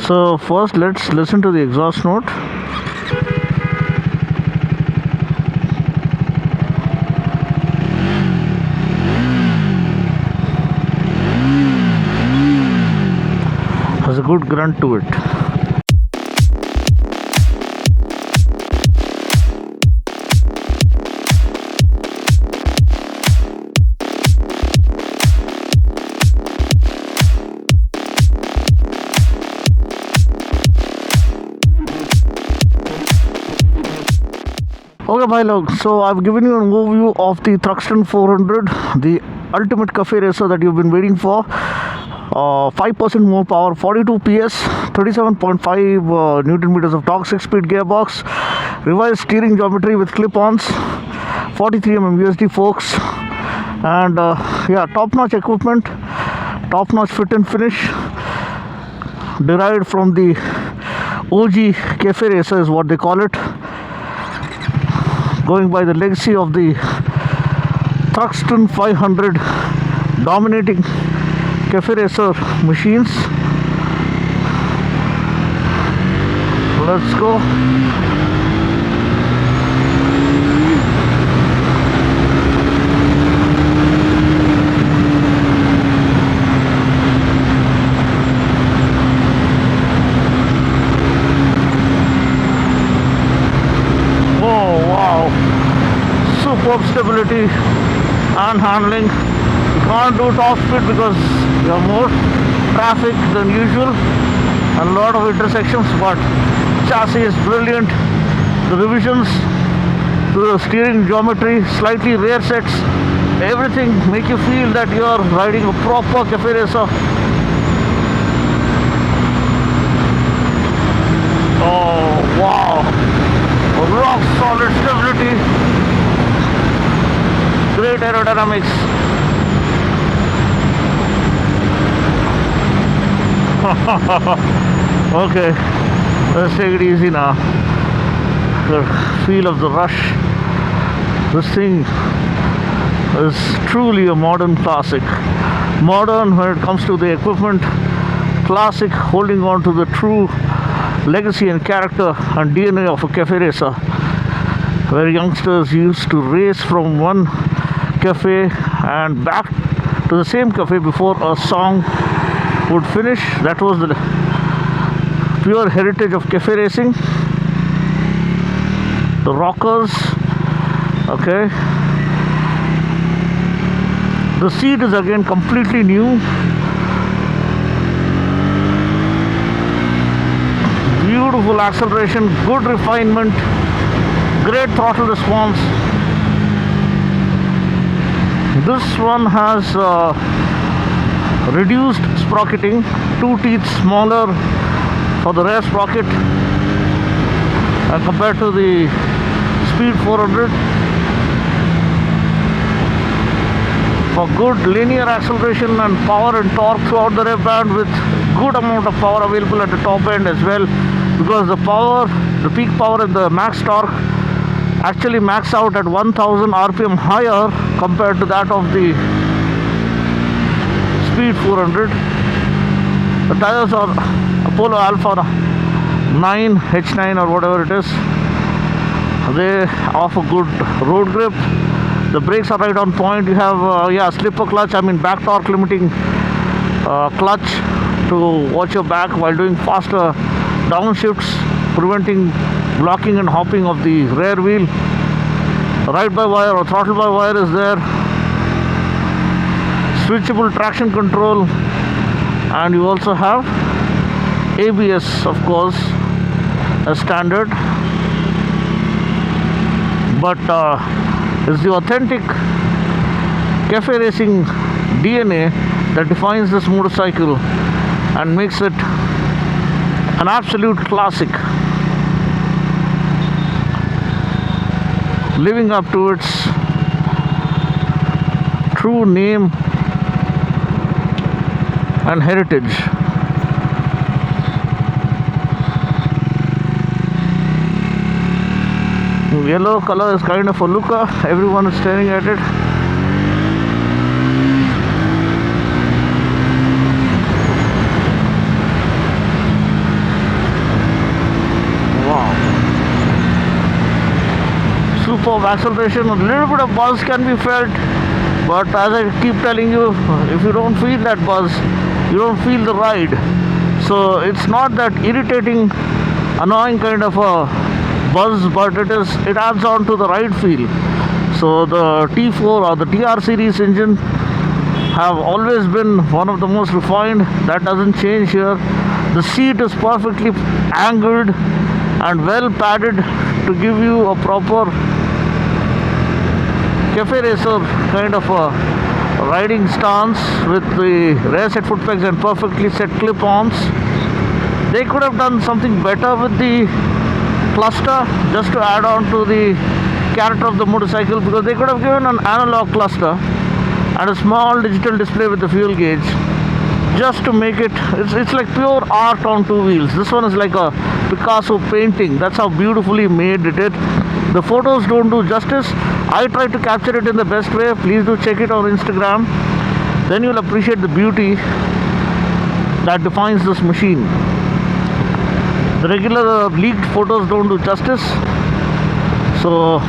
So first let's listen to the exhaust note. Has a good grunt to it. Okay, bhai log. So I've given you an overview of the Thruxton 400, the ultimate cafe racer that you've been waiting for. 5% more power, 42 PS, 37.5 Newton meters of torque, 6-speed gearbox, revised steering geometry with clip-ons, 43 USD forks, and yeah, top-notch equipment, top-notch fit and finish, derived from the OG cafe racer is what they call it, going by the legacy of the Thruxton 500 dominating cafe racer machines. Let's go. Oh wow, superb stability and handling. You can't do top speed because you have more traffic than usual and a lot of intersections, but chassis is brilliant. The revisions to the steering geometry, slightly rear sets, everything make you feel that you are riding a proper cafe racer. Oh wow, rock solid stability, great aerodynamics. Okay, let's take it easy now. The feel of the rush. This thing is truly a modern classic. Modern when it comes to the equipment, classic holding on to the true legacy and character and DNA of a cafe racer, where youngsters used to race from one cafe and back to the same cafe before a song would finish. That was the pure heritage of cafe racing. The rockers, okay. The seat is again completely new. Beautiful acceleration, good refinement, great throttle response. This one has reduced sprocketing, 2 teeth smaller for the rear sprocket compared to the Speed 400. For good linear acceleration and power and torque throughout the rear band, with good amount of power available at the top end as well, because the peak power and the max torque actually max out at 1000 RPM higher compared to that of the Speed 400. The tires are Apollo Alpha 9 H9 or whatever it is. They offer good road grip. The brakes are right on point. You have slipper clutch, back torque limiting clutch to watch your back while doing faster downshifts, preventing blocking and hopping of the rear wheel. Ride by wire or throttle by wire is there. Switchable traction control, and you also have ABS, of course, as standard, but it's the authentic cafe racing DNA that defines this motorcycle and makes it an absolute classic, living up to its true name and heritage. Yellow color is kind of a looker, everyone is staring at it. superb acceleration. A little bit of buzz can be felt, but as I keep telling you, if you don't feel that buzz, you don't feel the ride. So it's not that irritating, annoying kind of a buzz, but it adds on to the ride feel. So the T4 or the TR series engine have always been one of the most refined. That doesn't change here. The seat is perfectly angled and well padded to give you a proper cafe racer kind of a riding stance with the rear set foot pegs and perfectly set clip-ons. They could have done something better with the cluster just to add on to the character of the motorcycle, because they could have given an analog cluster and a small digital display with the fuel gauge just to make it, it's like pure art on two wheels. This one is like a Picasso painting. That's how beautifully made it is. The photos don't do justice. I tried to capture it in the best way. Please do check it on Instagram. Then you'll appreciate the beauty that defines this machine. The regular leaked photos don't do justice. So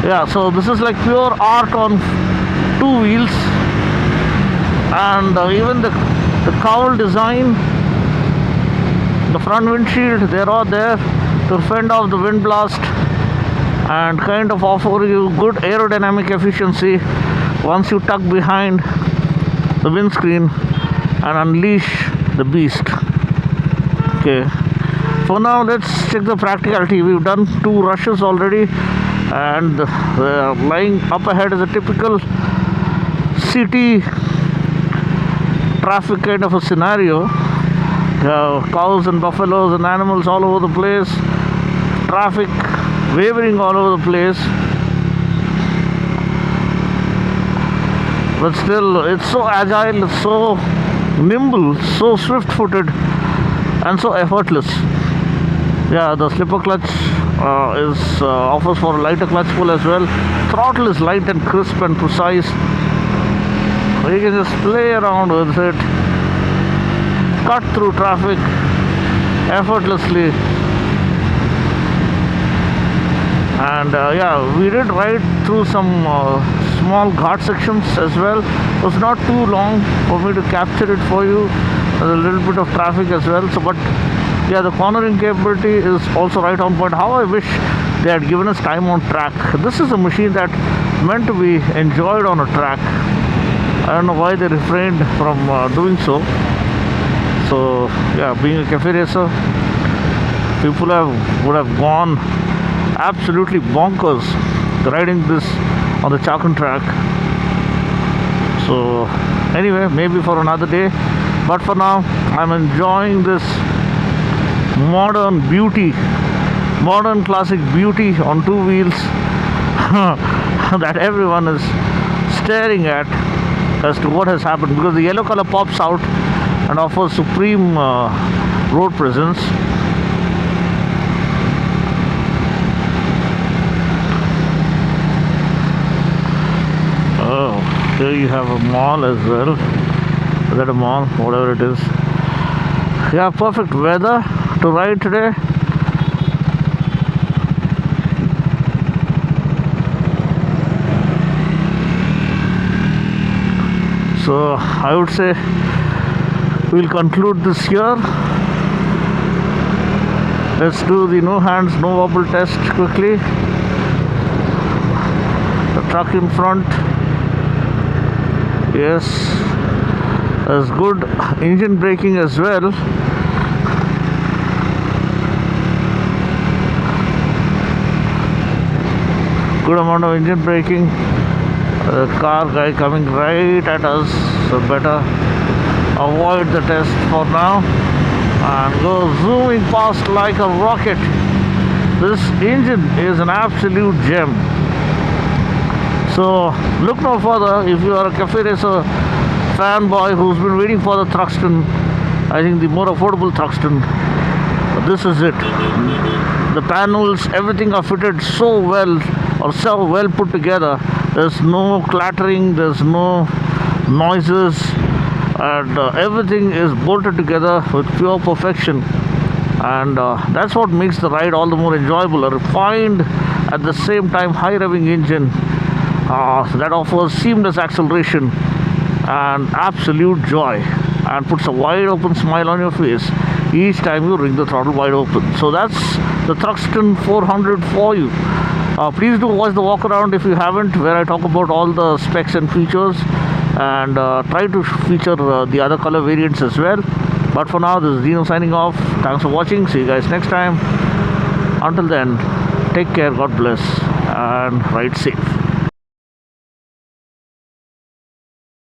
yeah, so this is like pure art on two wheels. And even the cowl design, the front windshield, they're all there to fend off the wind blast and kind of offer you good aerodynamic efficiency once you tuck behind the windscreen and unleash the beast. Okay, for now let's check the practicality. We've done 2 rushes already, and lying up ahead is a typical city traffic kind of a scenario. Cows and buffaloes and animals all over the place, traffic wavering all over the place, but still it's so agile, it's so nimble, so swift-footed and so effortless. Yeah, the slipper clutch offers for a lighter clutch pull as well. Throttle is light and crisp and precise. You can just play around with it, cut through traffic effortlessly. And yeah, we did ride through some small ghat sections as well. It was not too long for me to capture it for you. There's a little bit of traffic as well. So, but yeah, the cornering capability is also right on point. How I wish they had given us time on track. This is a machine that meant to be enjoyed on a track. I don't know why they refrained from doing so. So yeah, being a cafe racer, people would have gone absolutely bonkers riding this on the Chakan track. So anyway, maybe for another day, but for now I'm enjoying this modern beauty, modern classic beauty on 2 wheels that everyone is staring at as to what has happened, because the yellow color pops out and offers supreme road presence. Oh, here you have a mall as well. Is that a mall? Whatever it is. Yeah, perfect weather to ride today. So I would say we'll conclude this here. Let's do the no hands, no wobble test quickly. The truck in front. Yes, there's good engine braking as well. Good amount of engine braking. The car guy coming right at us, so better avoid the test for now and go zooming past like a rocket. This engine is an absolute gem. So look no further. If you are a cafe racer fanboy who's been waiting for the Thruxton, I think the more affordable Thruxton, this is it. The panels, everything are fitted so well, or so well put together. There's no clattering, there's no noises, and everything is bolted together with pure perfection. and that's what makes the ride all the more enjoyable. A refined, at the same time, high revving engine that offers seamless acceleration and absolute joy, and puts a wide open smile on your face each time you ring the throttle wide open. So that's the Thruxton 400 for you. Please do watch the walk around if you haven't, where I talk about all the specs and features, and try to feature the other color variants as well. But for now, this is Dino signing off. Thanks for watching. See you guys next time. Until then, take care, God bless, and ride safe.